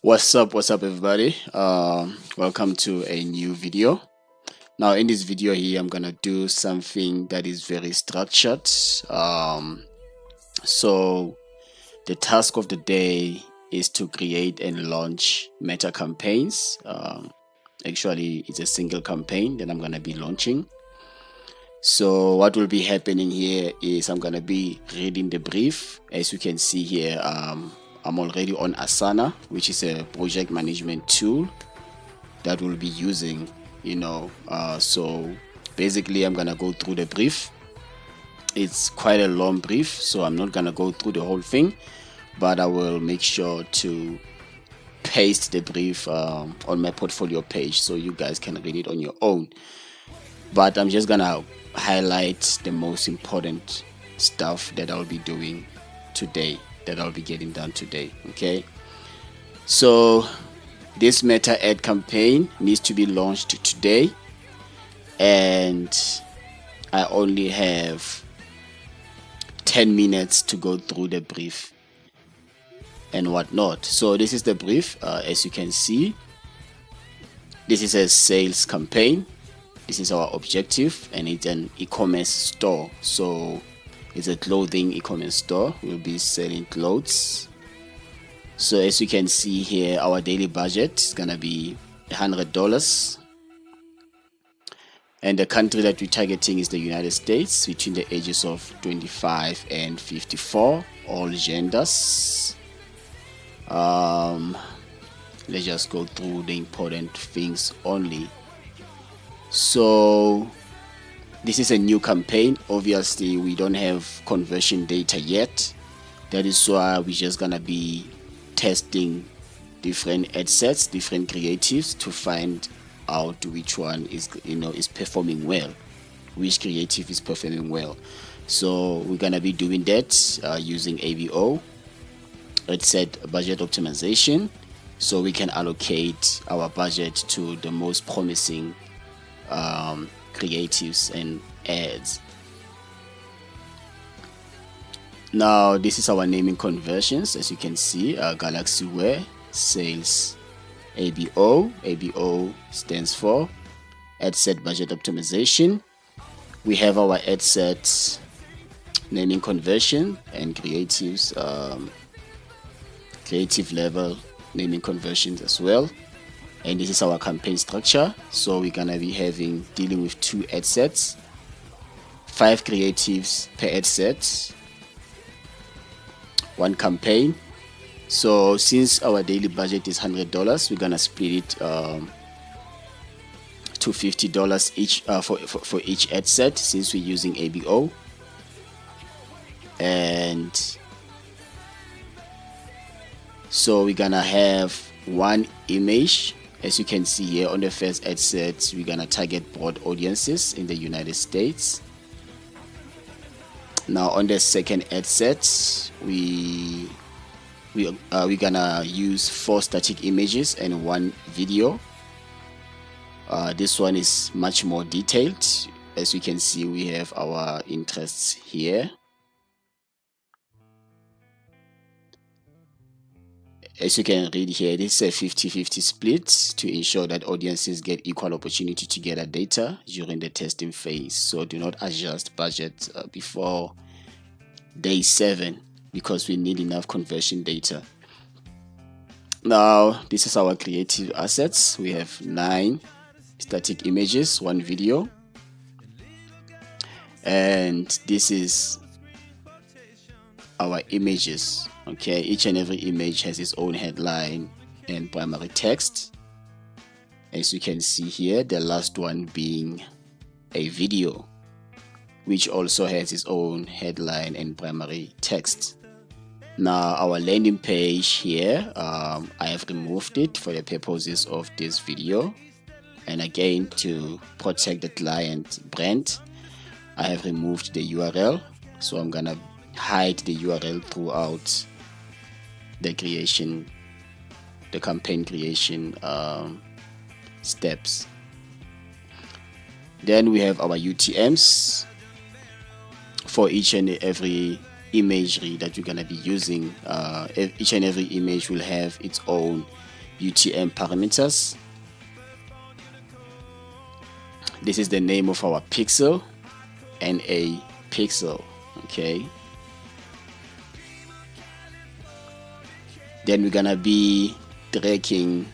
What's up everybody? Welcome to a new video. Now in this video here I'm gonna do something that is very structured. So the task of the day is to create and launch meta campaigns. Actually it's a single campaign that I'm gonna be launching. So what will be happening here is I'm gonna be reading the brief. As you can see here, I'm already on Asana, which is a project management tool that we'll be using, so basically I'm gonna go through the brief. It's quite a long brief, so I'm not gonna go through the whole thing, but I will make sure to paste the brief on my portfolio page so you guys can read it on your own. But I'm just gonna highlight the most important stuff that I'll be doing today, that I'll be getting done today. Okay, so this meta ad campaign needs to be launched today, and I only have 10 minutes to go through the brief and whatnot. So this is the brief. As you can see, this is a sales campaign. This is our objective, and it's an e-commerce store. So it's a clothing e-commerce store. We'll be selling clothes. So as you can see here, our daily budget is gonna be $100, and the country that we're targeting is the United States, between the ages of 25 and 54, all genders. Let's just go through the important things only. So this is a new campaign. Obviously we don't have conversion data yet. That is why we're just gonna be testing different ad sets, different creatives, to find out which one is performing well, which creative is performing well. So we're gonna be doing that using ABO, ad set budget optimization, so we can allocate our budget to the most promising creatives and ads. Now this is our naming conversions. As you can see, Galaxy Wear sales ABO. ABO stands for ad set budget optimization. We have our ad set naming conversion and creatives, creative level naming conversions as well. And this is our campaign structure. So we're gonna be dealing with 2 ad sets, 5 creatives per ad set, 1 campaign. So since our daily budget is $100, we're gonna split it to $50 each for each ad set, since we're using ABO. And so we're gonna have 1 image. As you can see here, on the first ad set, we're gonna target broad audiences in the United States. Now on the second ad set, we're gonna use 4 static images and 1 video. This one is much more detailed. As you can see, we have our interests here. As you can read here, this is a 50-50 split to ensure that audiences get equal opportunity to gather data during the testing phase. So do not adjust budget before day 7, because we need enough conversion data. Now this is our creative assets. We have 9 static images, 1 video, and this is our images. Okay, each and every image has its own headline and primary text. As you can see here, the last one being a video, which also has its own headline and primary text. Now our landing page here, I have removed it for the purposes of this video, and again to protect the client brand, I have removed the URL. So I'm gonna hide the URL throughout the campaign creation steps. Then we have our UTMs for each and every imagery that you're going to be using. Each and every image will have its own UTM parameters. This is the name of our pixel and a pixel. Okay. Then we're gonna be tracking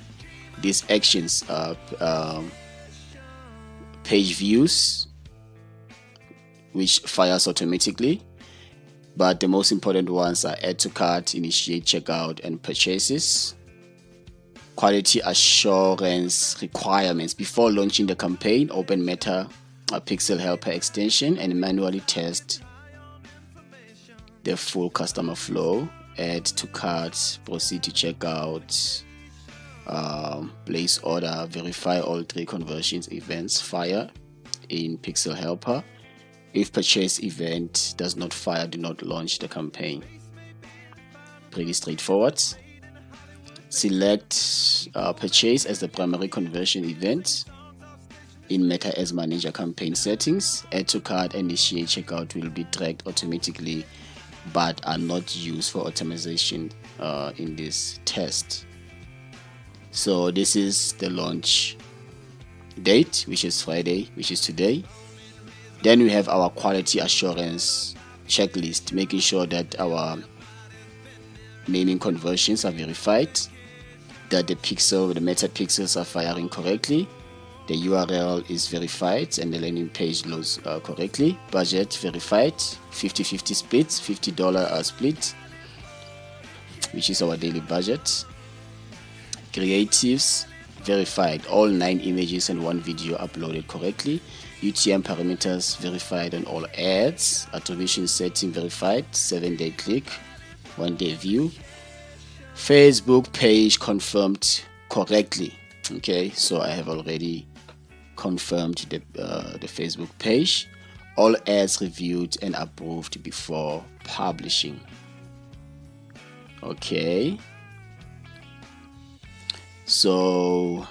these actions, page views, which fires automatically, but the most important ones are AddToCart, InitiateCheckout, and purchases. Quality assurance requirements: before launching the campaign, open Meta Pixel Helper extension and manually test the full customer flow. Add to cart, proceed to checkout, place order, verify all 3 conversions events fire in Pixel Helper. If purchase event does not fire, do not launch the campaign. Pretty straightforward. Select purchase as the primary conversion event in Meta Ads Manager campaign settings. AddToCart and InitiateCheckout will be tracked automatically but are not used for optimization in this test. So this is the launch date, which is Friday, which is today. Then we have our quality assurance checklist, making sure that our naming conversions are verified, that the meta pixels are firing correctly, the URL is verified, and the landing page loads correctly. Budget verified, 50-50 splits, $50 split, which is our daily budget. Creatives verified, all 9 images and 1 video uploaded correctly. UTM parameters verified on all ads. Attribution setting verified, 7-day click, 1-day view. Facebook page confirmed correctly. Okay, so I have already confirmed the Facebook page. All ads reviewed and approved before publishing. Okay, so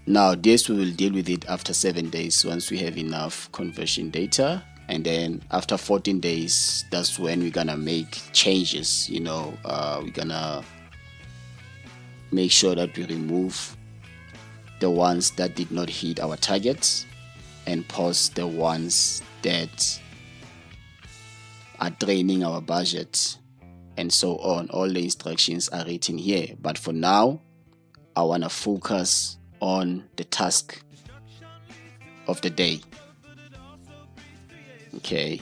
now this we will deal with it after 7 days once we have enough conversion data, and then after 14 days that's when we're gonna make changes. We're gonna make sure that we remove the ones that did not hit our targets and post the ones that are draining our budget, and so on. All the instructions are written here, but for now I want to focus on the task of the day. Okay,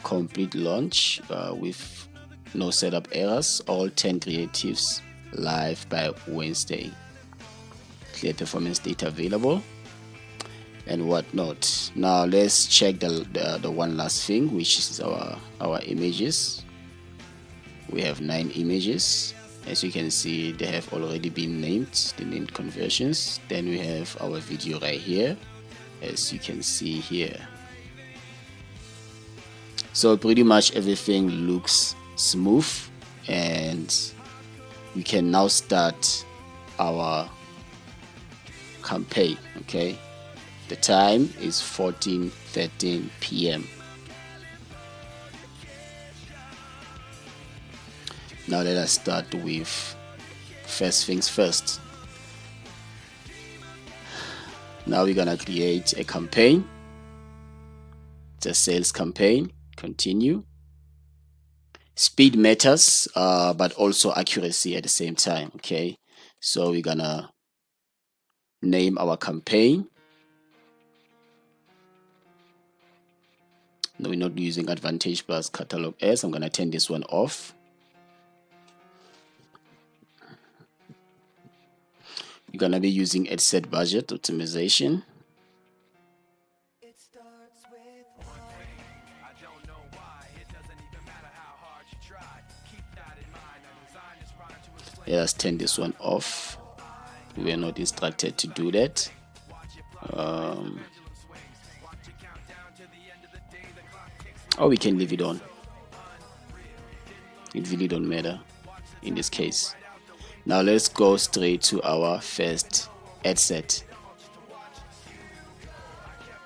complete launch with no setup errors, all 10 creatives live by Wednesday, clear performance data available, and whatnot. Now let's check the one last thing, which is our images. We have 9 images. As you can see, they have already been named, the named conversions. Then we have our video right here, as you can see here. So pretty much everything looks smooth, and we can now start our campaign. Okay, the time is 14:13 p.m. Now let us start with first things first. Now we're gonna create a campaign. It's a sales campaign. Continue. Speed matters, but also accuracy at the same time. Okay, so we're gonna name our campaign. No, we're not using Advantage Plus Catalog Ads. I'm gonna turn this one off. You're gonna be using ad set budget optimization. Let us turn this one off. We are not instructed to do that. Or we can leave it on. It really don't matter in this case. Now let's go straight to our first ad set,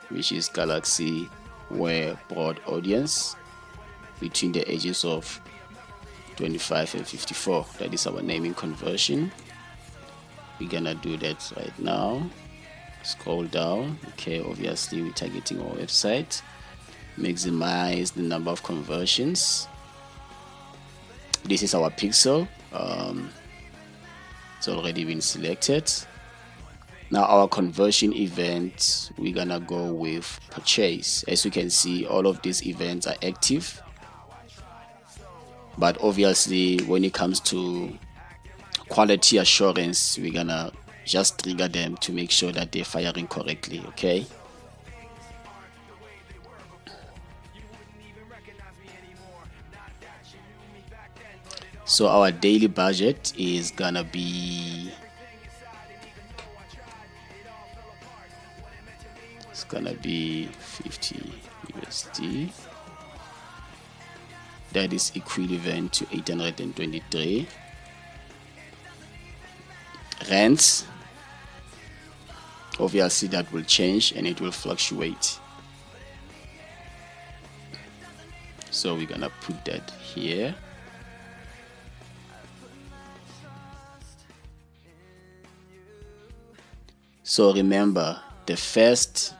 which is Galaxy Wear Broad Audience between the ages of 25 and 54. That is our naming conversion. We're gonna do that right now. Scroll down. Okay, obviously we're targeting our website. Maximize the number of conversions. This is our pixel. It's already been selected. Now our conversion event, we're gonna go with purchase. As you can see, all of these events are active, but obviously when it comes to quality assurance, we're gonna just trigger them to make sure that they're firing correctly. Okay, so our daily budget is gonna be, it's gonna be 50 USD. That is equivalent to 823 rands. Obviously that will change and it will fluctuate, so we're gonna put that here. So remember, the first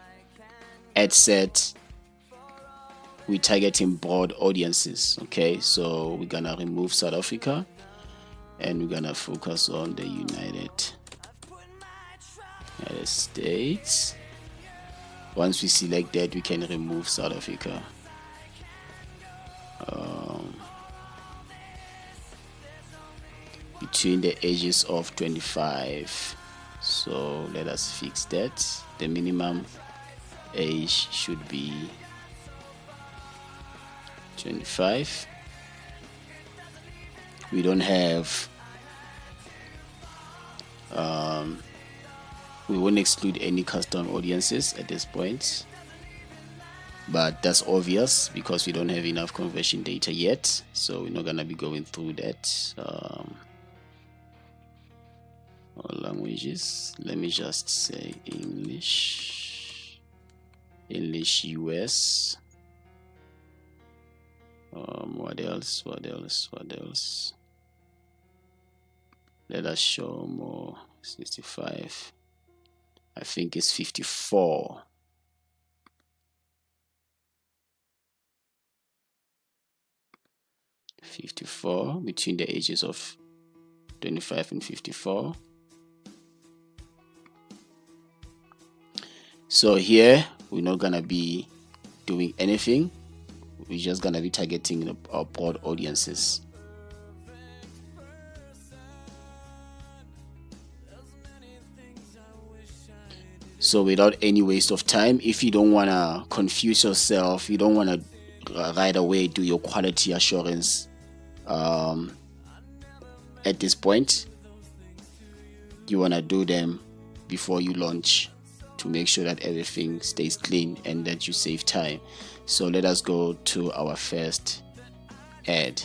ad set, we're targeting broad audiences. Okay, so we're gonna remove South Africa and we're gonna focus on the United States. Once we select that, we can remove South Africa. Between the ages of 25. So let us fix that. The minimum age should be 25. We don't have, we won't exclude any custom audiences at this point, but that's obvious because we don't have enough conversion data yet, so we're not gonna be going through that. All languages, let me just say English US. What else? Let us show more. 65. I think it's 54. Between the ages of 25 and 54. So here we're not gonna be doing anything. We're just gonna be targeting our broad audiences. So without any waste of time, if you don't wanna confuse yourself, you don't wanna right away do your quality assurance at this point, you wanna do them before you launch to make sure that everything stays clean and that you save time. So let us go to our first ad.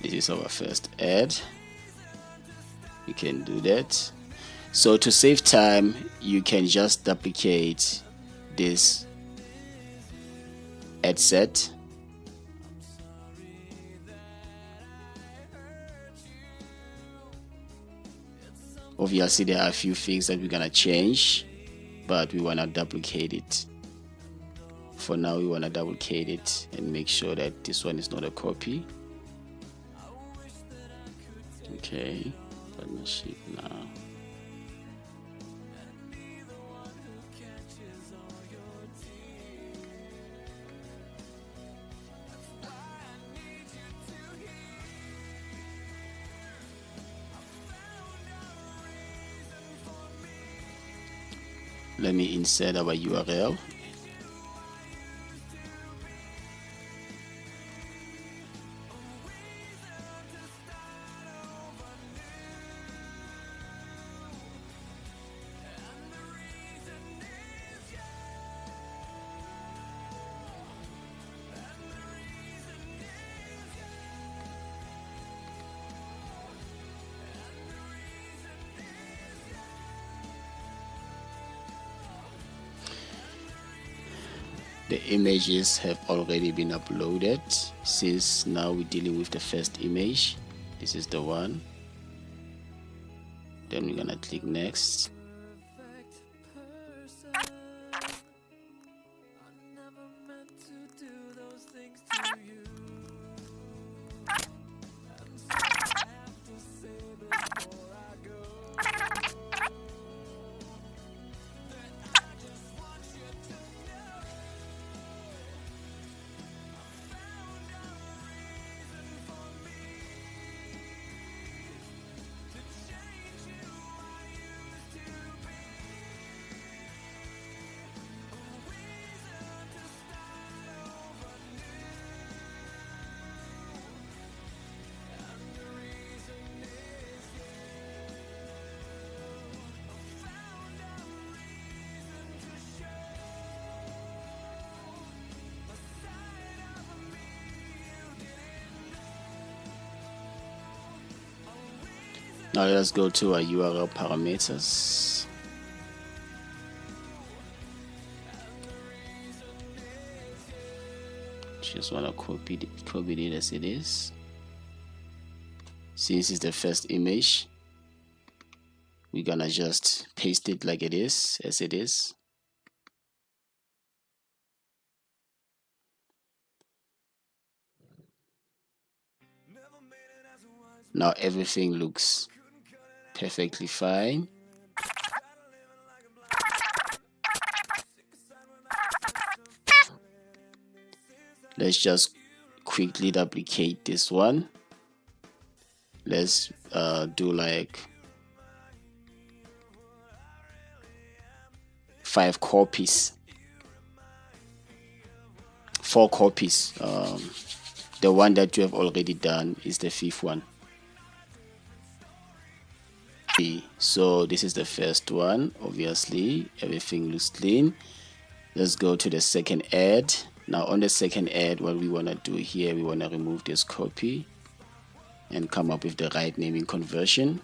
This is our first ad. You can do that. So to save time, you can just duplicate this ad set. Obviously there are a few things that we're gonna change, but we wanna duplicate it. For now we wanna duplicate it and make sure that this one is not a copy. Okay, partnership now. Let me insert our URL. the images have already been uploaded. Since now we're dealing with the first image, this is the one. Then we're gonna click next. Now let's go to our URL parameters. Just want to copy it as it is. Since it's the first image, we're gonna just paste it like it is, as it is. Now everything looks perfectly fine. Let's just quickly duplicate this one. Let's do like 4 copies. The one that you have already done is the 5th one. So this is the first one. Obviously everything looks clean. Let's go to the second ad. Now on the second ad, what we want to do here, we want to remove this copy and come up with the right naming conversion.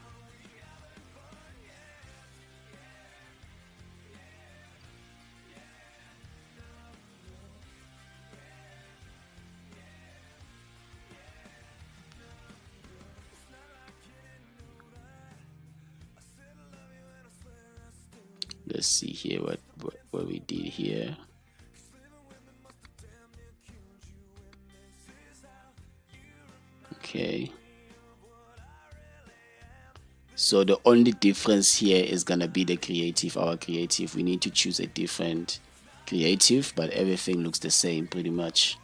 Let's see here what we did here. Okay, so the only difference here is gonna be the creative. Our creative, we need to choose a different creative, but everything looks the same pretty much.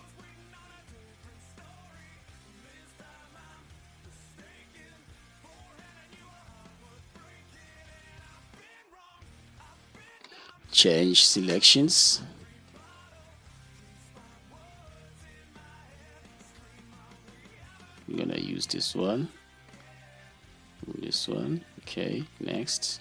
Change selections. We're gonna use this one. Okay, next.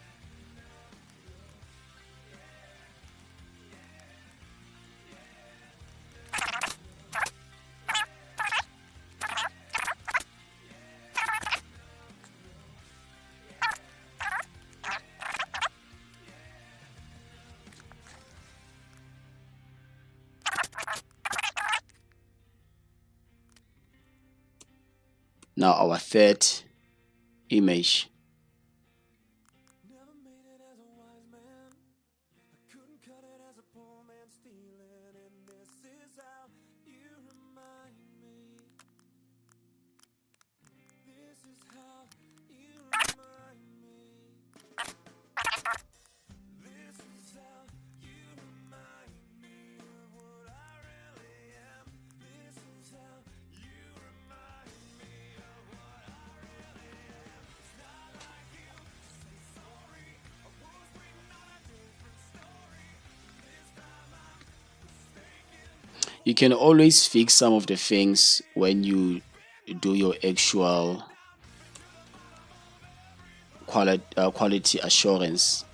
Now our third image. You can always fix some of the things when you do your actual quality assurance.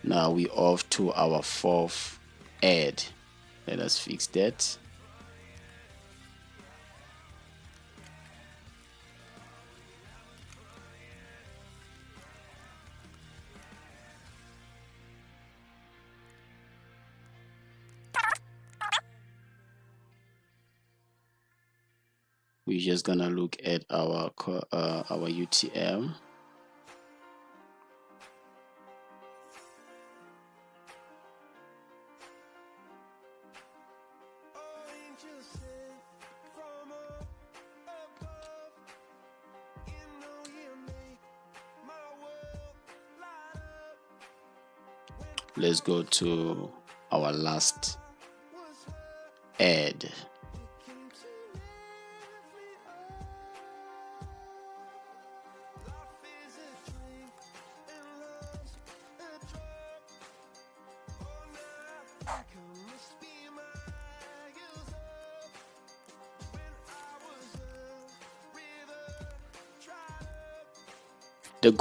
Now we off to our 4th ad. Let us fix that. we're just gonna look at our UTM. Let's go to our last ad. The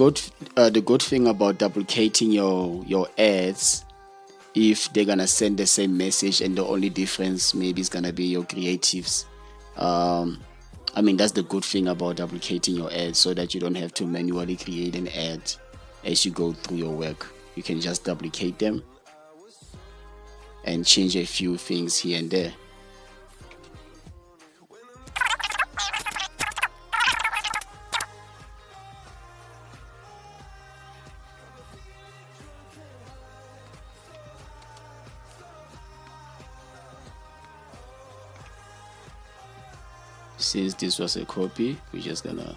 good thing about duplicating your ads, if they're gonna send the same message and the only difference maybe is gonna be your creatives. I mean, that's the good thing about duplicating your ads, so that you don't have to manually create an ad as you go through your work. You can just duplicate them and change a few things here and there. Since this was a copy, we're just gonna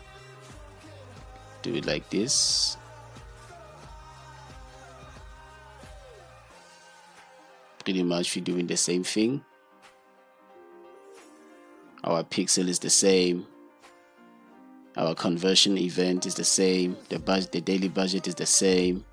do it like this. Pretty much we're doing the same thing. Our pixel is the same. Our conversion event is the same. The daily budget is the same.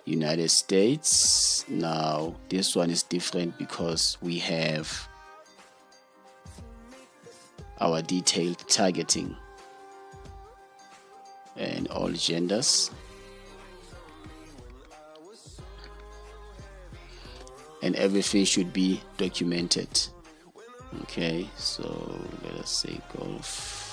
United States. Now this one is different because we have our detailed targeting and all genders, and everything should be documented. Okay, so let us say golf.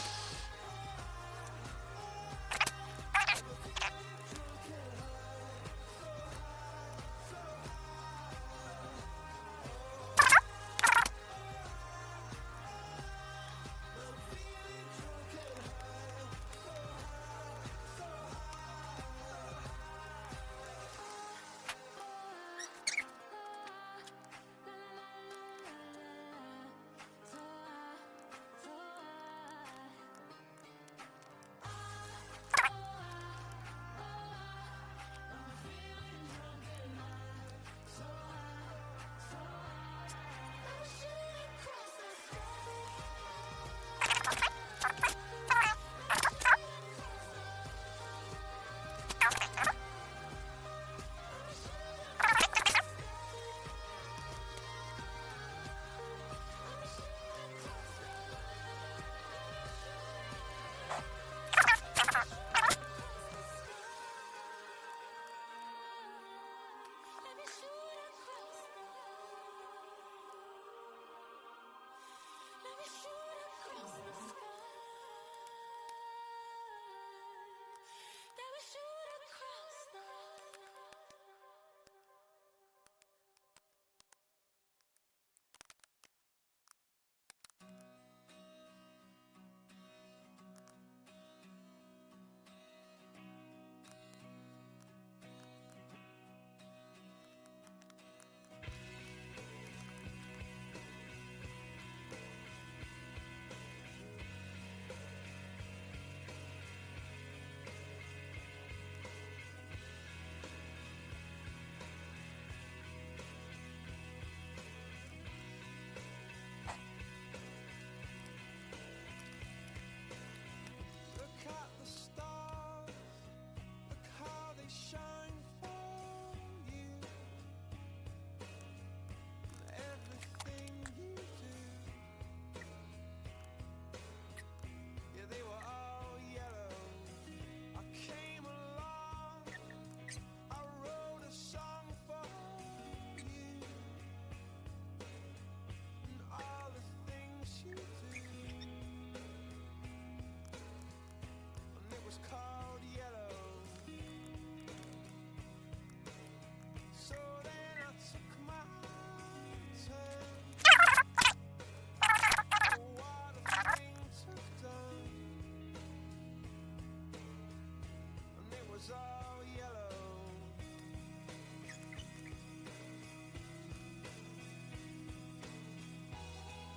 was all yellow.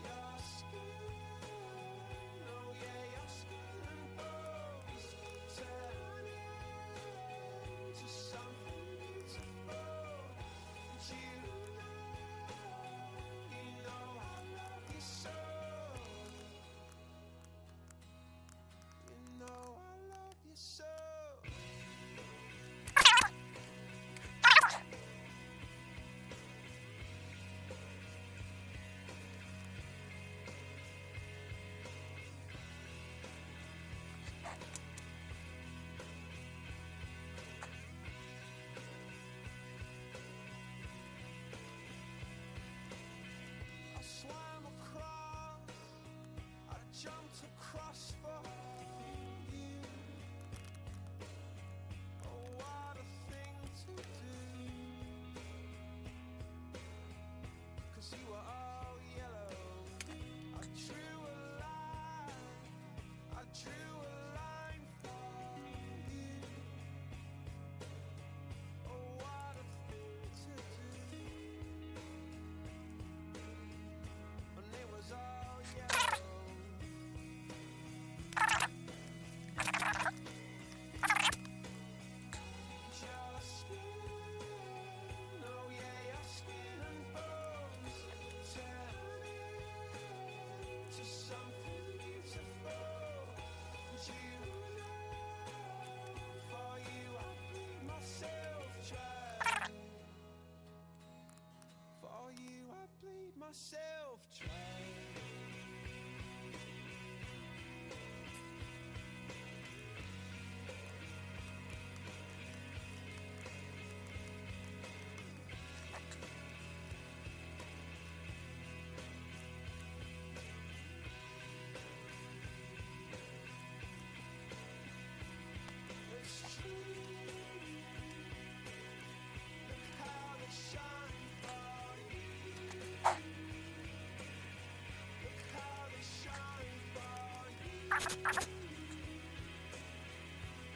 Your skin, oh yeah, your skin and bones turn into something beautiful. And you know I love you so. You know I love you so. I swam across, I jumped across for you. Oh, what a thing to do. 'Cause you were all yellow. I drew a line, I drew a line for you. Oh, what a thing to do. And it was all yellow. Your skin, oh yeah, your skin and bones turn into something beautiful. And you know, for you I bleed myself dry. For you I bleed myself dry. It's true. Look how they shine for you. Look how they shine for you.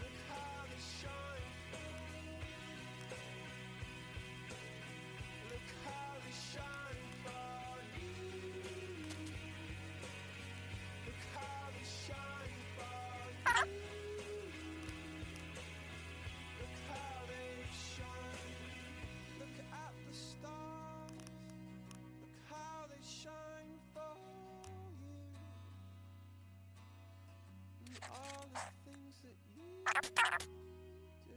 Look how they shine for you. Look how they shine for you. Look how they shine for you. Look how they shine. Look at the stars. Look how they shine for you. And all the things that you do.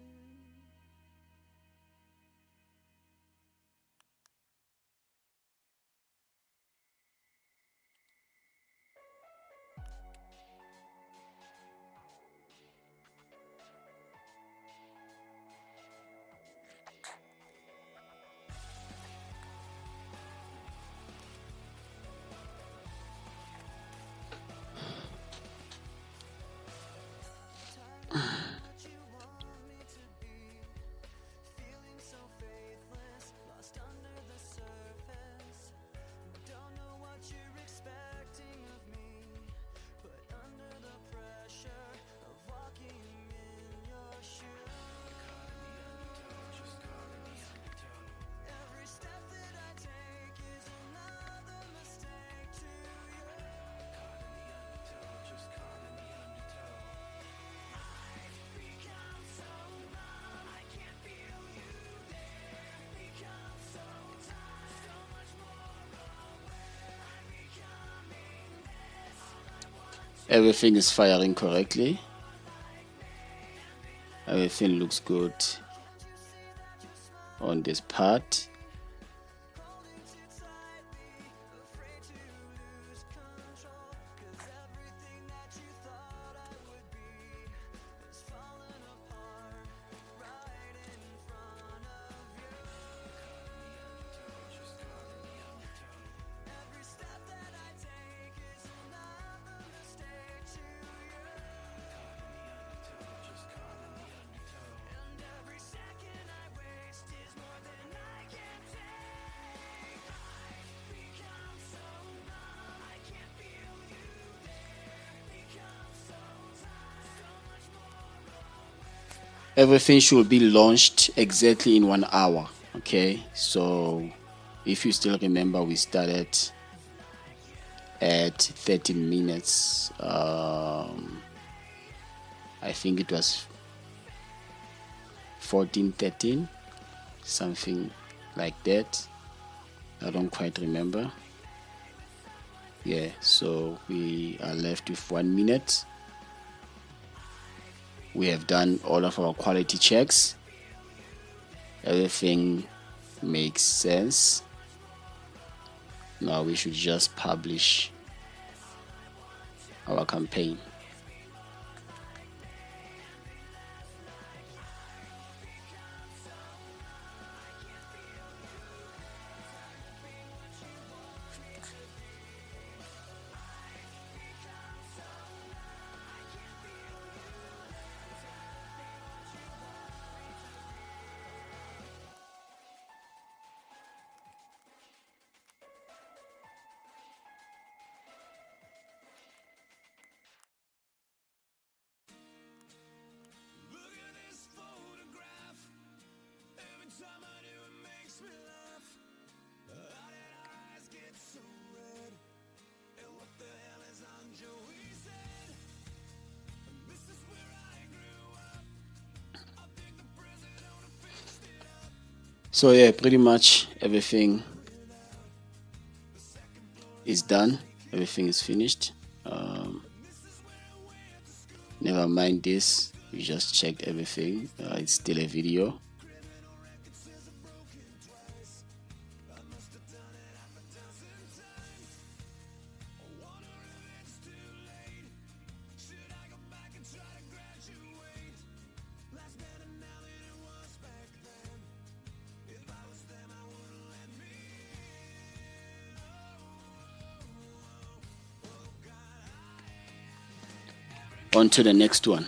What you want me to be, feeling so faithless, lost under the surface. Don't know what you're expecting of me, put under the pressure of walking in your shoes. Every step that I take is another mistake to you. Become so numb, I can't feel you there. Become so tired, so much more aware. I'm becoming this. All I want Everything is firing correctly. Everything looks good on this part. holding too tightly, afraid to lose control. 'Cause everything that you thought I would be is falling apart right in front of you. Every step that I take is another mistake to you. And every second I waste is more than I can everything should be launched exactly in 1 hour. Okay, so if you still remember, we started at 30 minutes. I think it was 14:13, something like that. I don't quite remember. Yeah, so we are left with 1 minute. We have done all of our quality checks. Everything makes sense. Now we should just publish our campaign. Look at this photograph. Every time I do, it makes me laugh. How did our eyes get so red? And what the hell is on Joey's head? And this is where I grew up. I think the president would have fixed it up. So yeah, pretty much everything is done. Everything is finished. Never mind this. We just checked everything. It's still a video. On to the next one.